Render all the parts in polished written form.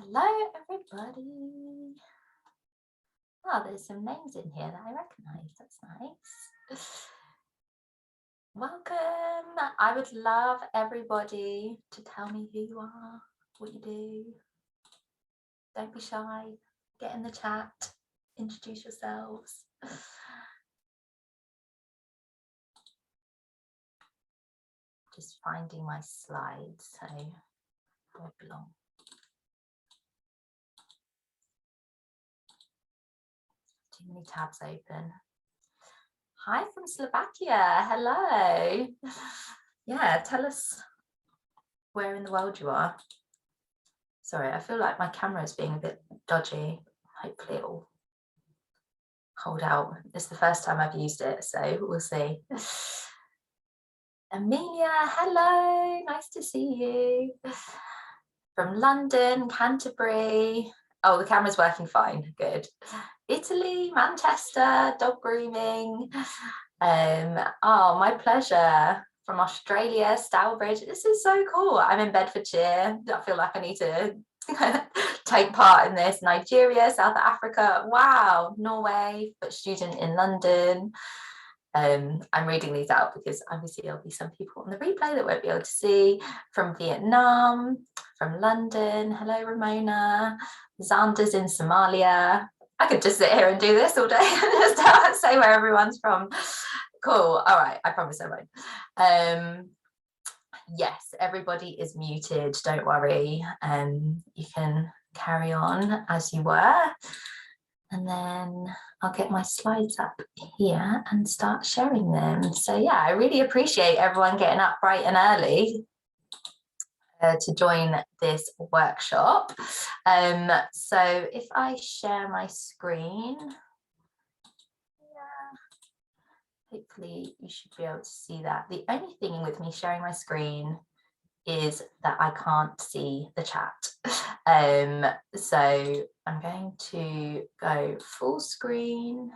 Hello, everybody. Oh, there's some names in here that I recognize. That's nice. Welcome. I would love everybody to tell me who you are, what you do. Don't be shy. Get in the chat. Introduce yourselves. Just finding my slides, so I belong. Too many tabs open. Hi from Slovakia. Hello. Yeah, tell us where in the world you are. Sorry, I feel like my camera is being a bit dodgy. Hopefully it'll hold out. It's the first time I've used it, so we'll see. Amelia, hello, nice to see you. From London, Canterbury. Oh, the camera's working fine, good. Italy, Manchester, dog grooming. Oh, my pleasure. From Australia, Stourbridge. This is so cool. I'm in Bedfordshire. I feel like I need to take part in this. Nigeria, South Africa. Wow. Norway, but student in London. I'm reading these out because obviously there'll be some people on the replay that won't be able to see. From Vietnam, from London. Hello, Ramona. Xander's in Somalia. I could just sit here and do this all day and just say where everyone's from. Cool. All right. I promise I won't. Yes, everybody is muted. Don't worry. You can carry on as you were. And then I'll get my slides up here and start sharing them. So yeah, I really appreciate everyone getting up bright and early to join this workshop. So if I share my screen, hopefully you should be able to see that. The only thing with me sharing my screen is that I can't see the chat. So I'm going to go full screen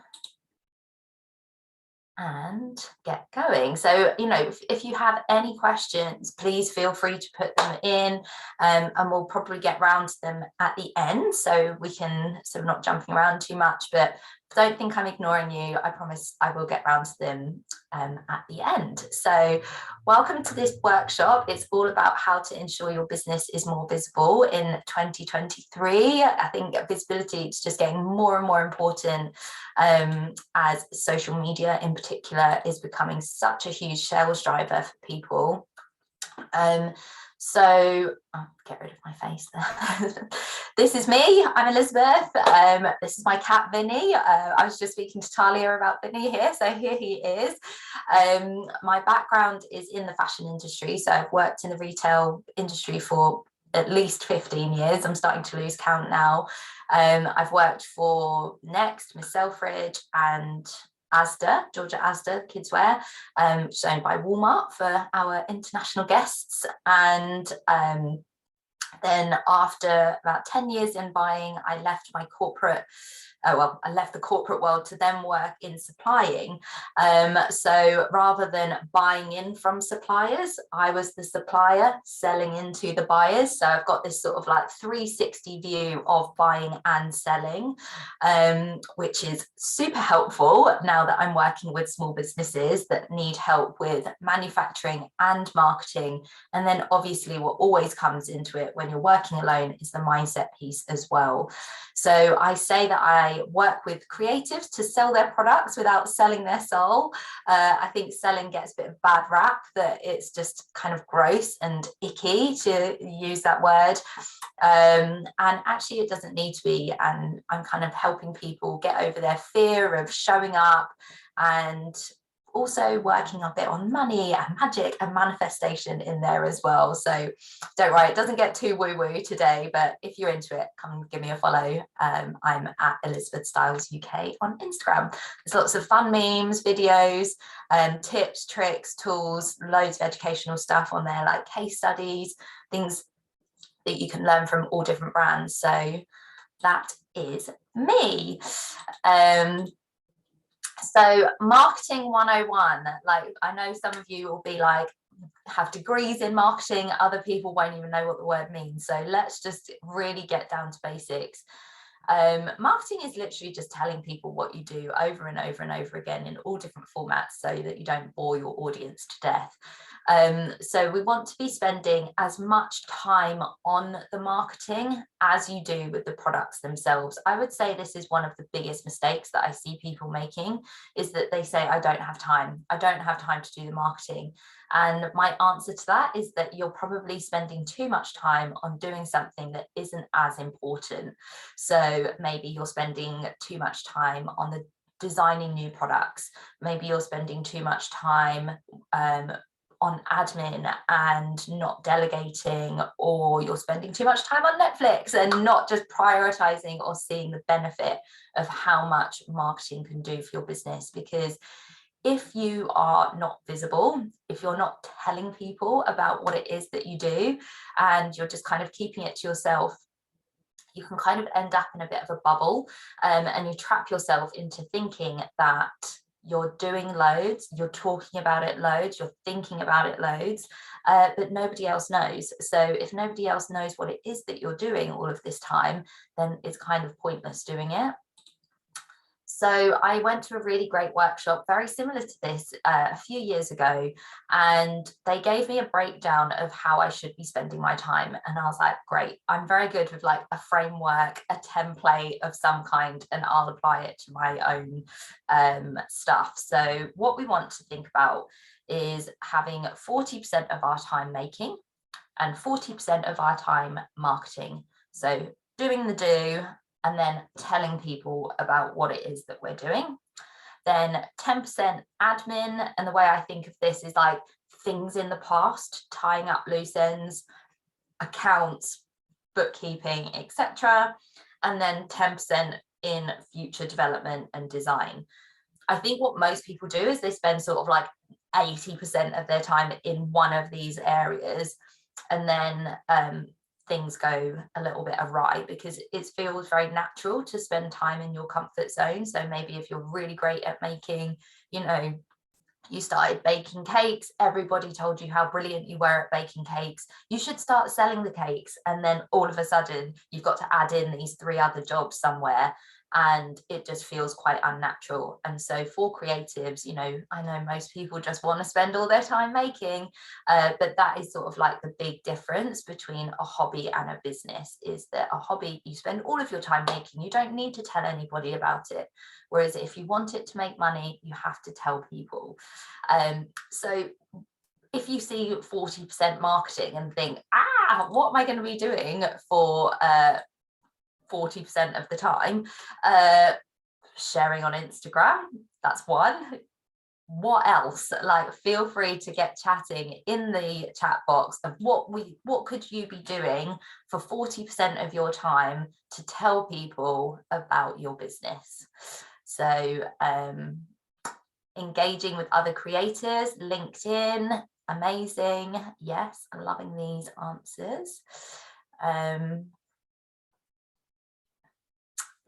and get going. So, you know, if you have any questions, please feel free to put them in, and we'll probably get round to them at the end, so we can, so we're not jumping around too much, but don't think I'm ignoring you. I promise I will get round to them at the end. So welcome to this workshop. It's all about how to ensure your business is more visible in 2023. I think visibility is just getting more and more important as social media in particular is becoming such a huge sales driver for people. So I'll get rid of my face there. This is me. I'm Elizabeth. This is my cat Vinny. I was just speaking to Talia about Vinny here, so here he is. My background is in the fashion industry, so I've worked in the retail industry for at least 15 years. I'm starting to lose count now. I've worked for Next, Miss Selfridge, and Asda, Georgia Asda Kidswear, which is owned by Walmart for our international guests. And then after about 10 years in buying, I left my corporate, I left the corporate world to then work in supplying. So rather than buying in from suppliers, I was the supplier selling into the buyers. So I've got this sort of like 360 view of buying and selling, which is super helpful now that I'm working with small businesses that need help with manufacturing and marketing. And then obviously what always comes into it when you're working alone is the mindset piece as well. So I say that I work with creatives to sell their products without selling their soul. I think selling gets a bit of bad rap, that it's just kind of gross and icky to use that word. And actually it doesn't need to be. And I'm kind of helping people get over their fear of showing up, and also working a bit on money and magic and manifestation in there as well. So don't worry, it doesn't get too woo-woo today, but if you're into it, come give me a follow. I'm at Elizabeth Styles UK on Instagram. There's lots of fun memes, videos, tips, tricks, tools, loads of educational stuff on there, like case studies, things that you can learn from all different brands. So that is me. So marketing 101, like I know some of you will be like, have degrees in marketing, other people won't even know what the word means. So let's just really get down to basics. Marketing is literally just telling people what you do over and over and over again in all different formats so that you don't bore your audience to death. So we want to be spending as much time on the marketing as you do with the products themselves. I would say this is one of the biggest mistakes that I see people making, is that they say, I don't have time. I don't have time to do the marketing. And my answer to that is that you're probably spending too much time on doing something that isn't as important. So maybe you're spending too much time on the designing new products. Maybe you're spending too much time on admin and not delegating, or you're spending too much time on Netflix and not just prioritizing or seeing the benefit of how much marketing can do for your business. Because if you are not visible, if you're not telling people about what it is that you do, and you're just kind of keeping it to yourself, you can kind of end up in a bit of a bubble, and you trap yourself into thinking that you're doing loads, you're talking about it loads, you're thinking about it loads, but nobody else knows. So if nobody else knows what it is that you're doing all of this time, then it's kind of pointless doing it. So I went to a really great workshop, very similar to this, a few years ago, and they gave me a breakdown of how I should be spending my time. And I was like, great, I'm very good with like a framework, a template of some kind, and I'll apply it to my own stuff. So what we want to think about is having 40% of our time making and 40% of our time marketing. So doing the do, and then telling people about what it is that we're doing. Then 10% admin, and the way I think of this is like things in the past, tying up loose ends, accounts, bookkeeping, etc. And then 10% in future development and design. I think what most people do is they spend sort of like 80% of their time in one of these areas, and then things go a little bit awry because it feels very natural to spend time in your comfort zone. So maybe if you're really great at making, you know, you started baking cakes, everybody told you how brilliant you were at baking cakes, you should start selling the cakes, and then all of a sudden you've got to add in these 3 other jobs somewhere, and it just feels quite unnatural. And so for creatives, you know, I know most people just want to spend all their time making, but that is sort of like the big difference between a hobby and a business, is that a hobby, you spend all of your time making, you don't need to tell anybody about it. Whereas if you want it to make money, you have to tell people. So if you see 40% marketing and think, what am I going to be doing for 40% of the time? Sharing on Instagram, that's one. What else? Like, feel free to get chatting in the chat box of what could you be doing for 40% of your time to tell people about your business. So engaging with other creators, LinkedIn, amazing. Yes, I'm loving these answers.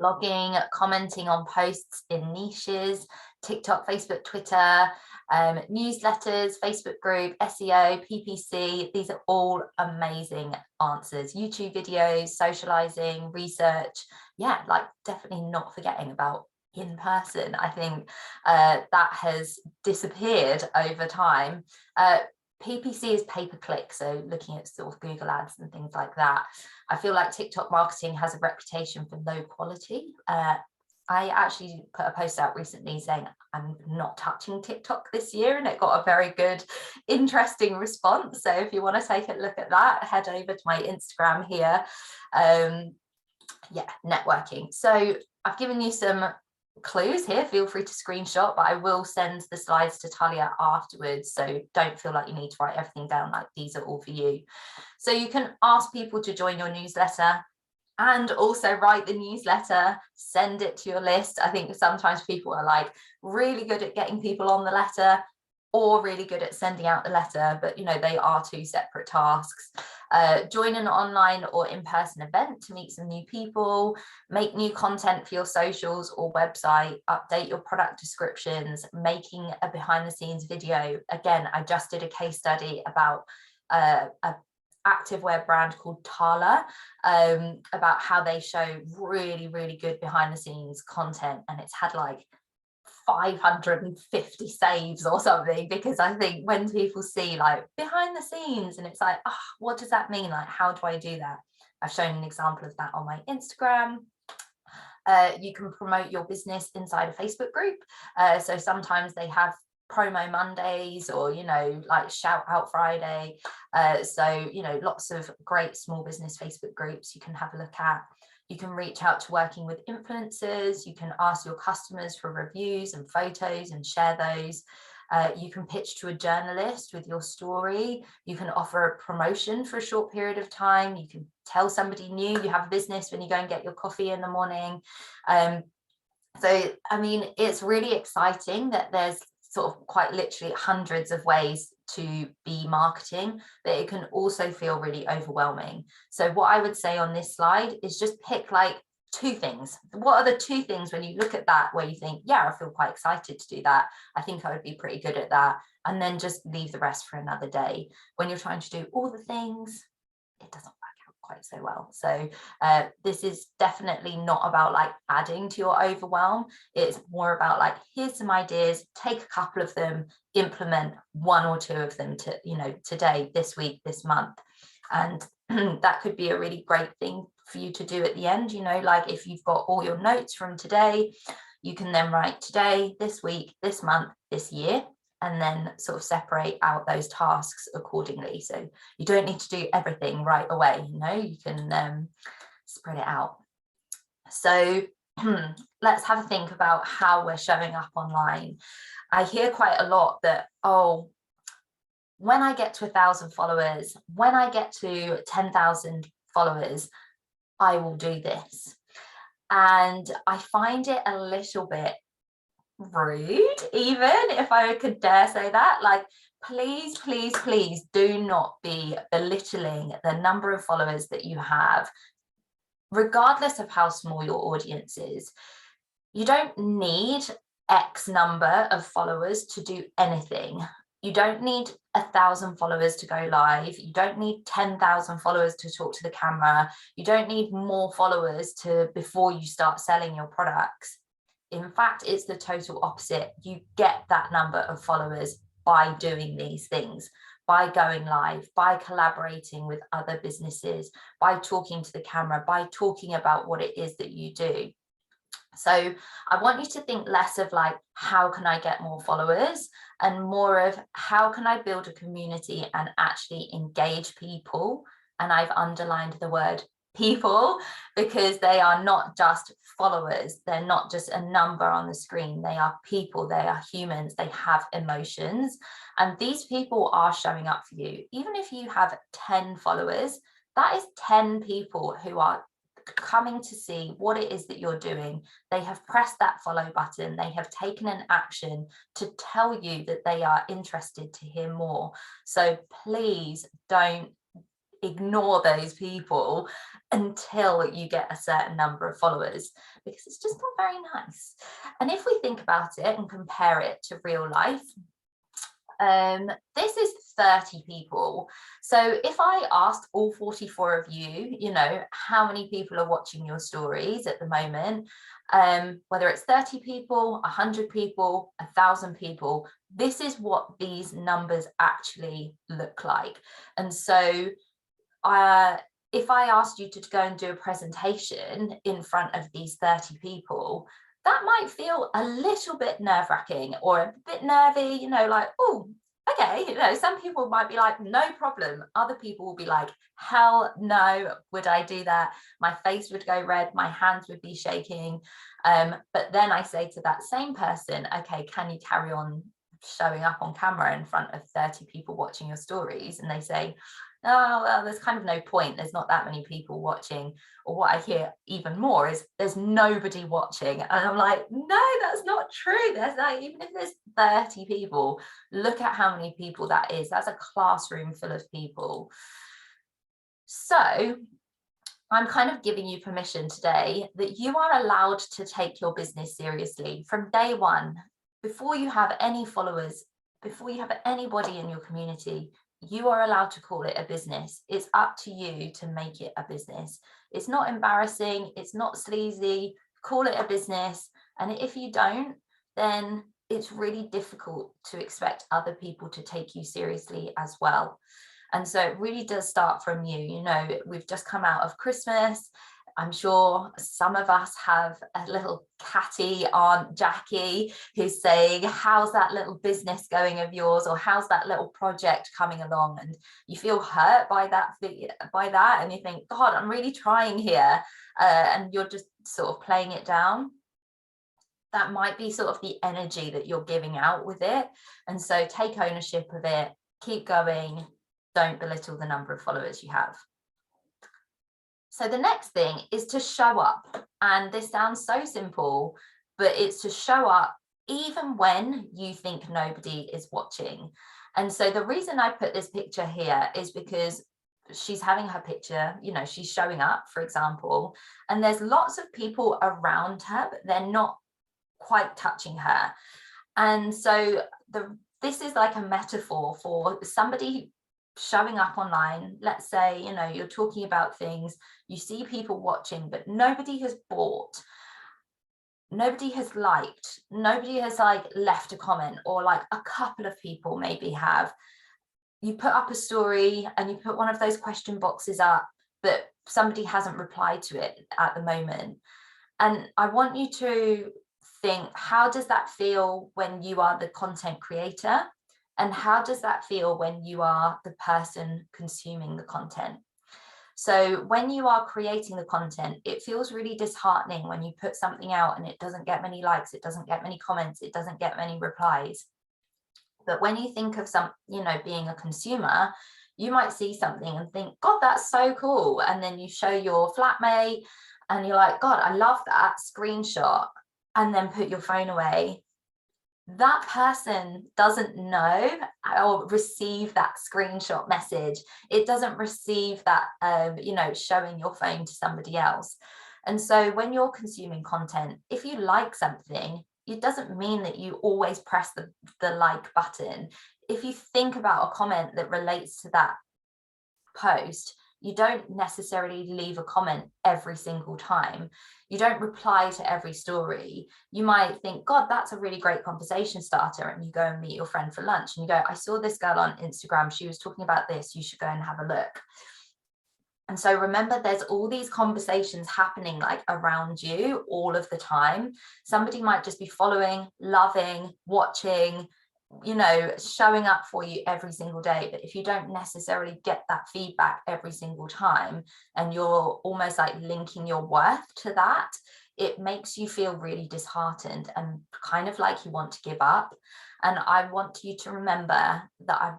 Blogging, commenting on posts in niches, TikTok, Facebook, Twitter, newsletters, Facebook group, SEO, PPC. These are all amazing answers. YouTube videos, socializing, research. Yeah, like definitely not forgetting about in person. I think that has disappeared over time. PPC is pay-per-click, so looking at sort of Google ads and things like that. I feel like TikTok marketing has a reputation for low quality. I actually put a post out recently saying I'm not touching TikTok this year, and it got a very good, interesting response. So if you want to take a look at that, head over to my Instagram here. Yeah, networking. So I've given you some clues here, feel free to screenshot, but I will send the slides to Talia afterwards, so don't feel like you need to write everything down, like these are all for you. So you can ask people to join your newsletter and also write the newsletter, send it to your list. I think sometimes people are like really good at getting people on the letter, or really good at sending out the letter, but you know, they are two separate tasks. Join an online or in-person event to meet some new people, make new content for your socials or website, update your product descriptions, making a behind-the-scenes video. Again, I just did a case study about a activewear brand called Tala, about how they show really, really good behind-the-scenes content, and it's had like 550 saves or something, because I think when people see like behind the scenes and it's like, oh, what does that mean? Like, how do I do that? I've shown an example of that on my Instagram. You can promote your business inside a Facebook group. So sometimes they have promo Mondays, or you know, like shout out Friday. So you know, lots of great small business Facebook groups you can have a look at. You can reach out to working with influencers. You can ask your customers for reviews and photos and share those. You can pitch to a journalist with your story. You can offer a promotion for a short period of time. You can tell somebody new you have a business when you go and get your coffee in the morning. So, I mean, it's really exciting that there's sort of quite literally hundreds of ways to be marketing, but it can also feel really overwhelming. So what I would say on this slide is just pick like 2 things. What are the 2 things when you look at that where you think, yeah, I feel quite excited to do that. I think I would be pretty good at that. And then just leave the rest for another day. When you're trying to do all the things, it doesn't work out quite so well. So this is definitely not about like adding to your overwhelm. It's more about like, here's some ideas, take a couple of them, implement 1 or 2 of them to, you know, today, this week, this month. And that could be a really great thing for you to do at the end. You know, like if you've got all your notes from today, you can then write today, this week, this month, this year, and then sort of separate out those tasks accordingly. So you don't need to do everything right away, you know, you can spread it out. So let's have a think about how we're showing up online. I hear quite a lot that, oh, when I get to 1,000 followers, when I get to 10,000 followers, I will do this. And I find it a little bit rude, even if I could dare say that. Like, please, please, please do not be belittling the number of followers that you have, regardless of how small your audience is. You don't need X number of followers to do anything. You don't need 1,000 followers to go live. You don't need 10,000 followers to talk to the camera. You don't need more followers before you start selling your products. In fact, it's the total opposite. You get that number of followers by doing these things, by going live, by collaborating with other businesses, by talking to the camera, by talking about what it is that you do. So I want you to think less of like, how can I get more followers, and more of how can I build a community and actually engage people. And I've underlined the word people, because they are not just followers. They're not just a number on the screen. They are people. They are humans. They have emotions. And these people are showing up for you. Even if you have 10 followers, that is 10 people who are coming to see what it is that you're doing. They have pressed that follow button. They have taken an action to tell you that they are interested to hear more. So please don't ignore those people until you get a certain number of followers, because it's just not very nice. And if we think about it and compare it to real life, this is 30 people. So if I asked all 44 of you, you know, how many people are watching your stories at the moment, whether it's 30 people, 100 people, 1,000 people, this is what these numbers actually look like. And so if I asked you to go and do a presentation in front of these 30 people, that might feel a little bit nerve-wracking or a bit nervy, you know, like, oh, okay, you know, some people might be like, no problem. Other people will be like, hell no, would I do that? My face would go red, my hands would be shaking. But then I say to that same person, okay, can you carry on showing up on camera in front of 30 people watching your stories? And they say, oh, well, there's kind of no point. There's not that many people watching. Or what I hear even more is there's nobody watching. And I'm like, no, that's not true. There's like, even if there's 30 people, look at how many people that is. That's a classroom full of people. So I'm kind of giving you permission today that you are allowed to take your business seriously from day one. Before you have any followers, before you have anybody in your community, you are allowed to call it a business. It's up to you to make it a business. It's not embarrassing. It's not sleazy. Call it a business. And if you don't, then it's really difficult to expect other people to take you seriously as well. And so it really does start from you. You know, we've just come out of Christmas. I'm sure some of us have a little catty Aunt Jackie who's saying, how's that little business going of yours? Or how's that little project coming along? And you feel hurt by that, and you think, God, I'm really trying here. And you're just sort of playing it down. That might be sort of the energy that you're giving out with it. And so take ownership of it, keep going. Don't belittle the number of followers you have. So the next thing is to show up. And this sounds so simple, but it's to show up even when you think nobody is watching. And so the reason I put this picture here is because she's having her picture, you know, she's showing up, for example, and there's lots of people around her, but they're not quite touching her. And so this is like a metaphor for somebody showing up online. Let's say, you know, you're talking about things, you see people watching, but nobody has bought, nobody has liked, nobody has like left a comment, or like a couple of people maybe have. You put up a story and you put one of those question boxes up, but somebody hasn't replied to it at the moment. And I want you to think, how does that feel when you are the content creator? And how does that feel when you are the person consuming the content? So when you are creating the content, it feels really disheartening when you put something out and it doesn't get many likes, it doesn't get many comments, it doesn't get many replies. But when you think of being a consumer, you might see something and think, God, that's so cool. And then you show your flatmate and you're like, God, I love that screenshot, and then put your phone away. That person doesn't know or receive that screenshot message. It doesn't receive that, showing your phone to somebody else. And so when you're consuming content, if you like something, it doesn't mean that you always press the like button. If you think about a comment that relates to that post, you don't necessarily leave a comment every single time. You don't reply to every story. You might think, God, that's a really great conversation starter. And you go and meet your friend for lunch and you go, I saw this girl on Instagram. She was talking about this. You should go and have a look. And so remember, there's all these conversations happening like around you all of the time. Somebody might just be following, loving, watching, showing up for you every single day. But if you don't necessarily get that feedback every single time, and you're almost like linking your worth to that, it makes you feel really disheartened and kind of like you want to give up. And I want you to remember that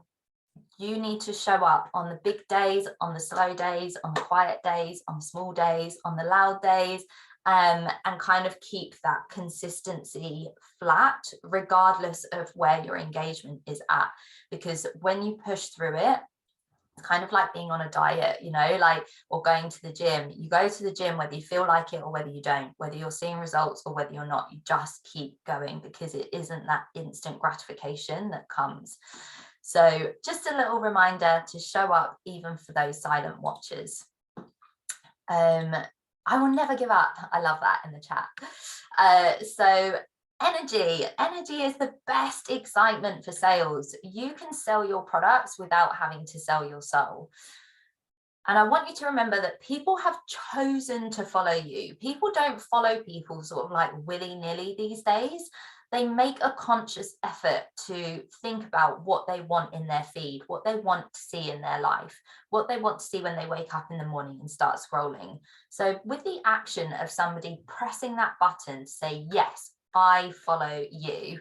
you need to show up on the big days, on the slow days, on the quiet days, on the small days, on the loud days, and kind of keep that consistency flat, regardless of where your engagement is at. Because when you push through it, it's kind of like being on a diet, or going to the gym. You go to the gym whether you feel like it or whether you don't, whether you're seeing results or whether you're not. You just keep going because it isn't that instant gratification that comes. So just a little reminder to show up even for those silent watchers. I will never give up. I love that in the chat. So energy is the best excitement for sales. You can sell your products without having to sell your soul. And I want you to remember that people have chosen to follow you. People don't follow people sort of like willy-nilly these days. They make a conscious effort to think about what they want in their feed, what they want to see in their life, what they want to see when they wake up in the morning and start scrolling. So with the action of somebody pressing that button to say, yes, I follow you,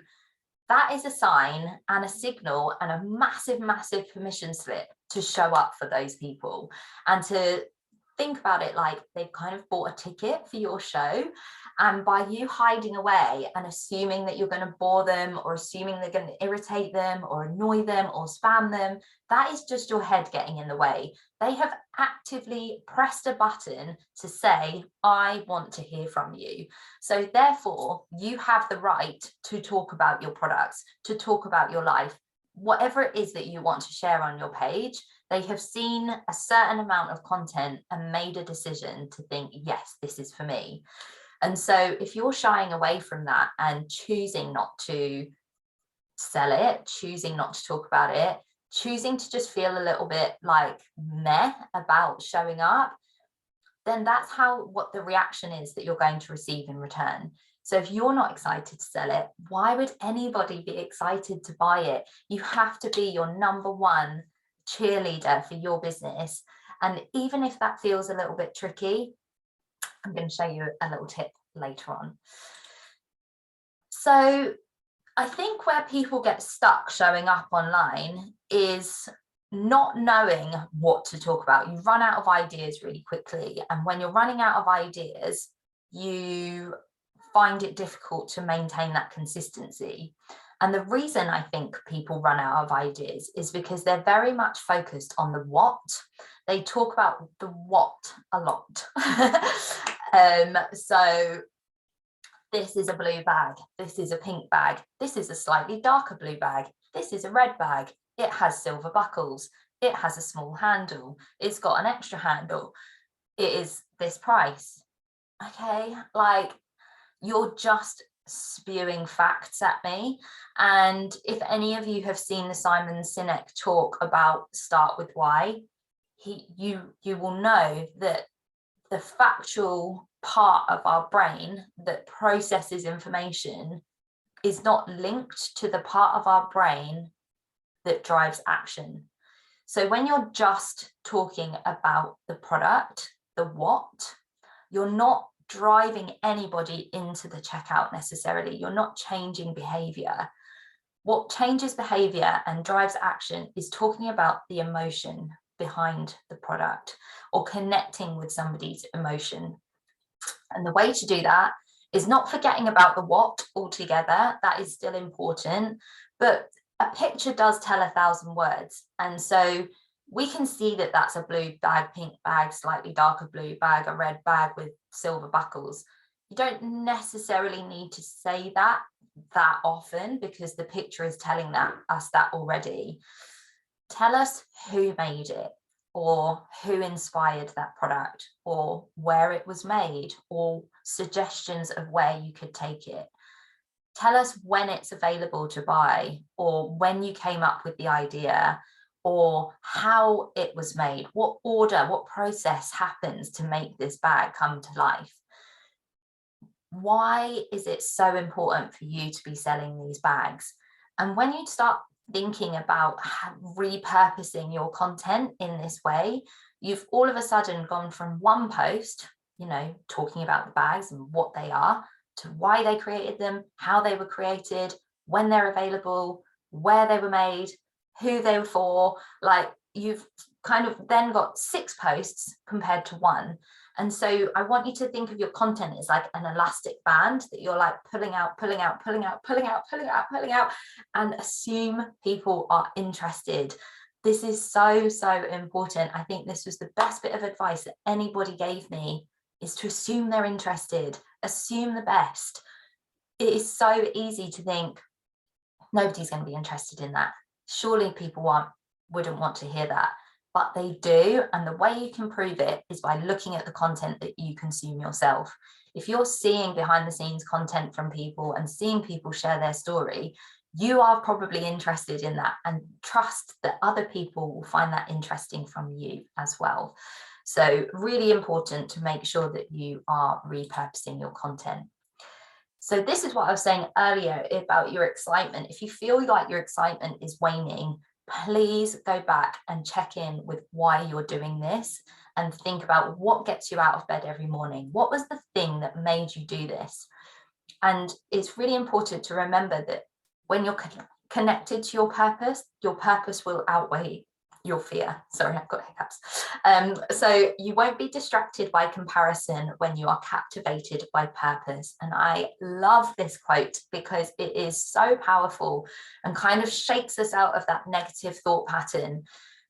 that is a sign and a signal and a massive, massive permission slip to show up for those people and to think about it like they've kind of bought a ticket for your show. And by you hiding away and assuming that you're going to bore them, or assuming they're going to irritate them or annoy them or spam them, that is just your head getting in the way. They have actively pressed a button to say, I want to hear from you. So therefore, you have the right to talk about your products, to talk about your life, whatever it is that you want to share on your page. They have seen a certain amount of content and made a decision to think, yes, this is for me. And so if you're shying away from that and choosing not to sell it, choosing not to talk about it, choosing to just feel a little bit like meh about showing up, then that's what the reaction is that you're going to receive in return. So if you're not excited to sell it, why would anybody be excited to buy it? You have to be your number one cheerleader for your business. And even if that feels a little bit tricky, I'm going to show you a little tip later on. So I think where people get stuck showing up online is not knowing what to talk about. You run out of ideas really quickly. And when you're running out of ideas, you find it difficult to maintain that consistency. And the reason I think people run out of ideas is because they're very much focused on the what. They talk about the what a lot. So this is a blue bag, this is a pink bag, this is a slightly darker blue bag, this is a red bag, it has silver buckles, it has a small handle, it's got an extra handle, it is this price. Okay, like, you're just spewing facts at me. And if any of you have seen the Simon Sinek talk about Start With Why, you will know that the factual part of our brain that processes information is not linked to the part of our brain that drives action. So when you're just talking about the product, the what, you're not driving anybody into the checkout necessarily. You're not changing behavior. What changes behavior and drives action is talking about the emotion behind the product, or connecting with somebody's emotion. And the way to do that is not forgetting about the what altogether. That is still important, but a picture does tell 1,000 words. And so we can see that that's a blue bag, pink bag, slightly darker blue bag, a red bag with silver buckles. You don't necessarily need to say that often, because the picture is telling us that already. Tell us who made it, or who inspired that product, or where it was made, or suggestions of where you could take it. Tell us when it's available to buy, or when you came up with the idea, or how it was made, what order, what process happens to make this bag come to life. Why is it so important for you to be selling these bags? And when you start thinking about repurposing your content in this way, you've all of a sudden gone from one post, talking about the bags and what they are, to why they created them, how they were created, when they're available, where they were made, who they were for. Like, you've kind of then got 6 posts compared to 1. And so I want you to think of your content as like an elastic band that you're like pulling out, and assume people are interested. This is so, so important. I think this was the best bit of advice that anybody gave me, is to assume they're interested, assume the best. It is so easy to think nobody's going to be interested in that. Surely people wouldn't want to hear that. But they do, and the way you can prove it is by looking at the content that you consume yourself. If you're seeing behind the scenes content from people and seeing people share their story, you are probably interested in that, and trust that other people will find that interesting from you as well. So really important to make sure that you are repurposing your content. So this is what I was saying earlier about your excitement. If you feel like your excitement is waning, please go back and check in with why you're doing this, and think about what gets you out of bed every morning. What was the thing that made you do this? And it's really important to remember that when you're connected to your purpose will outweigh your fear. Sorry, I've got hiccups. So you won't be distracted by comparison when you are captivated by purpose. And I love this quote because it is so powerful and kind of shakes us out of that negative thought pattern.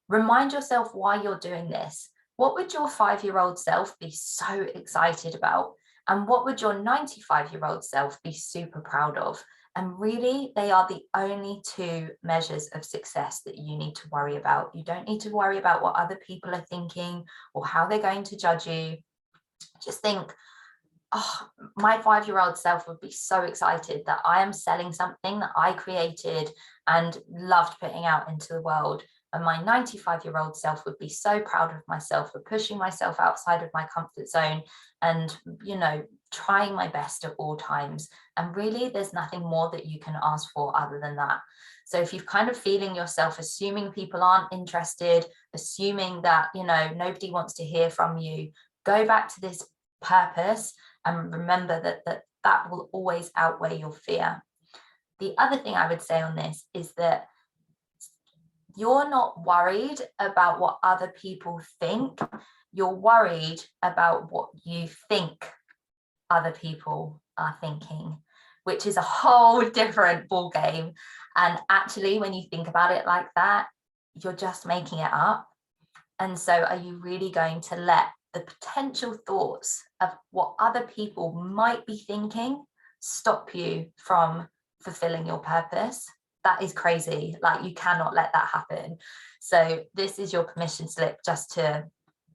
Remind yourself why you're doing this. What would your 5-year-old self be so excited about? And what would your 95-year-old self be super proud of? And really, they are the only 2 measures of success that you need to worry about. You don't need to worry about what other people are thinking or how they're going to judge you. Just think, oh, my 5-year-old self would be so excited that I am selling something that I created and loved putting out into the world. And my 95-year-old self would be so proud of myself for pushing myself outside of my comfort zone and, you know, trying my best at all times. And really, there's nothing more that you can ask for other than that. So if you're kind of feeling yourself, assuming people aren't interested, assuming that, you know, nobody wants to hear from you, go back to this purpose and remember that will always outweigh your fear. The other thing I would say on this is that you're not worried about what other people think. You're worried about what you think other people are thinking, which is a whole different ball game. And actually, when you think about it like that, you're just making it up. And so are you really going to let the potential thoughts of what other people might be thinking stop you from fulfilling your purpose? That is crazy. Like, you cannot let that happen. So this is your permission slip just to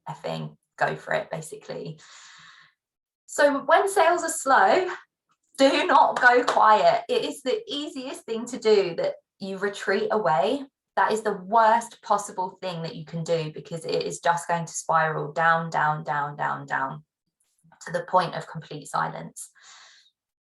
effing go for it, basically. So when sales are slow, do not go quiet. It is the easiest thing to do, that you retreat away. That is the worst possible thing that you can do, because it is just going to spiral down, down, down, down, down to the point of complete silence.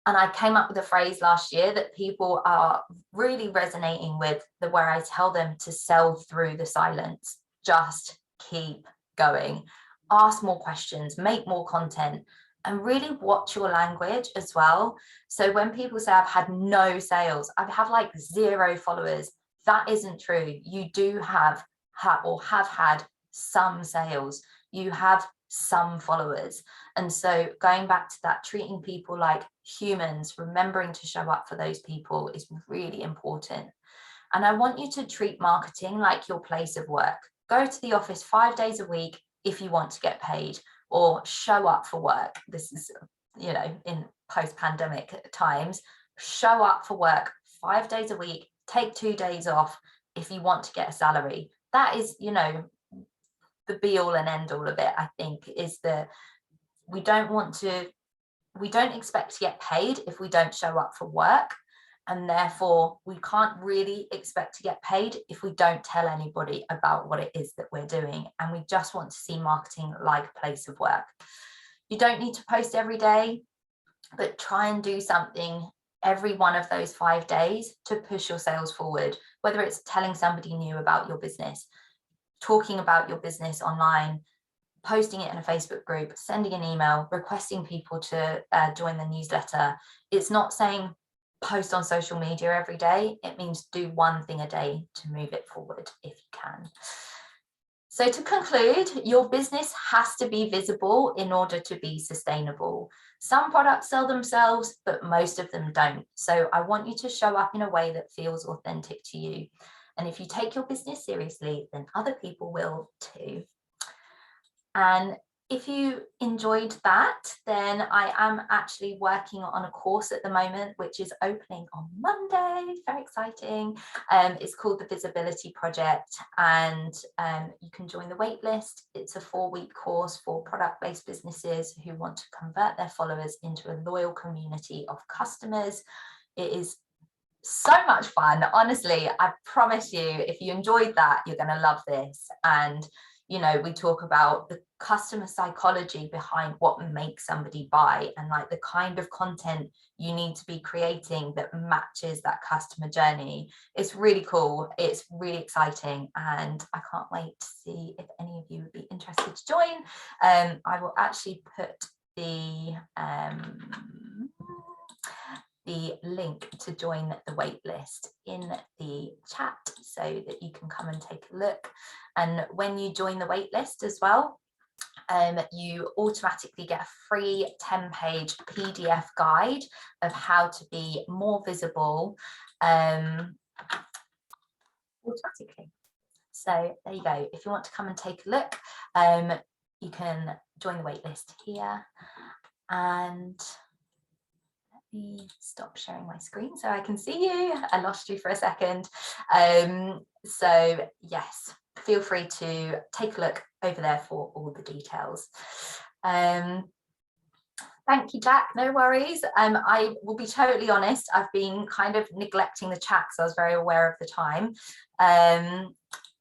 And I came up with a phrase last year that people are really resonating with, where I tell them to sell through the silence. Just keep going. Ask more questions, make more content, and really watch your language as well. So when people say I've had no sales, I have like 0 followers, that isn't true. You do have had some sales. You have some followers. And so going back to that, treating people like humans, remembering to show up for those people is really important. And I want you to treat marketing like your place of work. Go to the office 5 days a week if you want to get paid, or show up for work. This is, you know, in post-pandemic times, show up for work 5 days a week, take 2 days off if you want to get a salary. That is, you know, the be all and end all of it, I think, is that we don't expect to get paid if we don't show up for work. And therefore, we can't really expect to get paid if we don't tell anybody about what it is that we're doing. And we just want to see marketing like a place of work. You don't need to post every day, but try and do something every one of those 5 days to push your sales forward, whether it's telling somebody new about your business, talking about your business online, posting it in a Facebook group, sending an email, requesting people to join the newsletter. It's not saying post on social media every day. It means do one thing a day to move it forward if you can. So to conclude, your business has to be visible in order to be sustainable. Some products sell themselves, but most of them don't. So I want you to show up in a way that feels authentic to you. And if you take your business seriously, then other people will too. And if you enjoyed that, then I am actually working on a course at the moment, which is opening on Monday. Very exciting. It's called the Visibility Project, and you can join the wait list. It's a 4-week course for product-based businesses who want to convert their followers into a loyal community of customers. It is so much fun. Honestly, I promise you, if you enjoyed that, you're going to love this. And you know, we talk about the customer psychology behind what makes somebody buy, and like the kind of content you need to be creating that matches that customer journey. It's really cool. It's really exciting. And I can't wait to see if any of you would be interested to join. I will actually put the the link to join the wait list in the chat so that you can come and take a look. And when you join the wait list as well, you automatically get a free 10-page PDF guide of how to be more visible automatically. So there you go. If you want to come and take a look, you can join the wait list here. And let me stop sharing my screen so I can see you. I lost you for a second. So yes, feel free to take a look over there for all the details. Thank you, Jack. No worries. I will be totally honest. I've been kind of neglecting the chat because I was very aware of the time.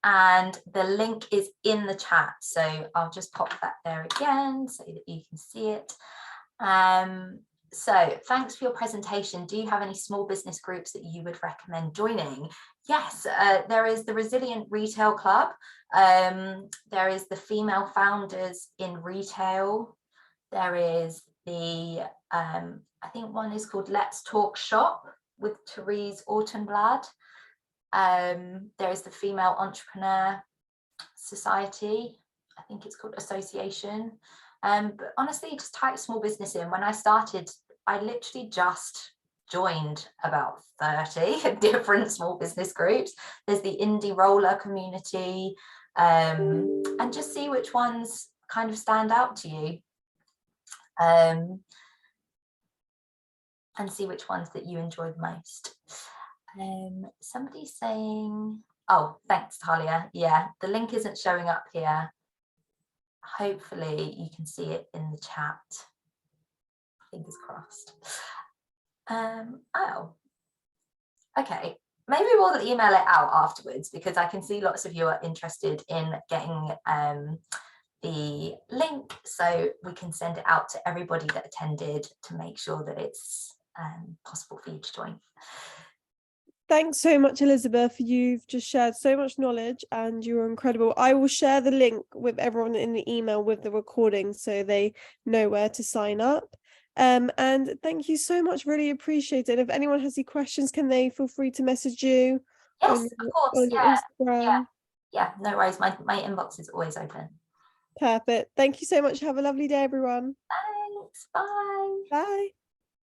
And the link is in the chat. So I'll just pop that there again so that you can see it. So thanks for your presentation. Do you have any small business groups that you would recommend joining? Yes, there is the Resilient Retail Club. There is the Female Founders in Retail. There is the, I think one is called Let's Talk Shop with Therese Ortenblad. There is the Female Entrepreneur Society. I think it's called Association. But honestly, just type small business in. When I started, I literally just joined about 30 different small business groups. There's the indie roller community, and just see which ones kind of stand out to you, and see which ones that you enjoy the most. Somebody's saying, oh, thanks, Talia. Yeah, the link isn't showing up here. Hopefully you can see it in the chat. Fingers crossed. Oh, okay. Maybe we'll email it out afterwards because I can see lots of you are interested in getting the link, so we can send it out to everybody that attended to make sure that it's possible for you to join. Thanks so much, Elizabeth. You've just shared so much knowledge and you were incredible. I will share the link with everyone in the email with the recording so they know where to sign up. And thank you so much. Really appreciate it. If anyone has any questions, can they feel free to message you? Yes, of course. On your Instagram? Yeah, no worries. My inbox is always open. Perfect. Thank you so much. Have a lovely day, everyone. Thanks. Bye. Bye.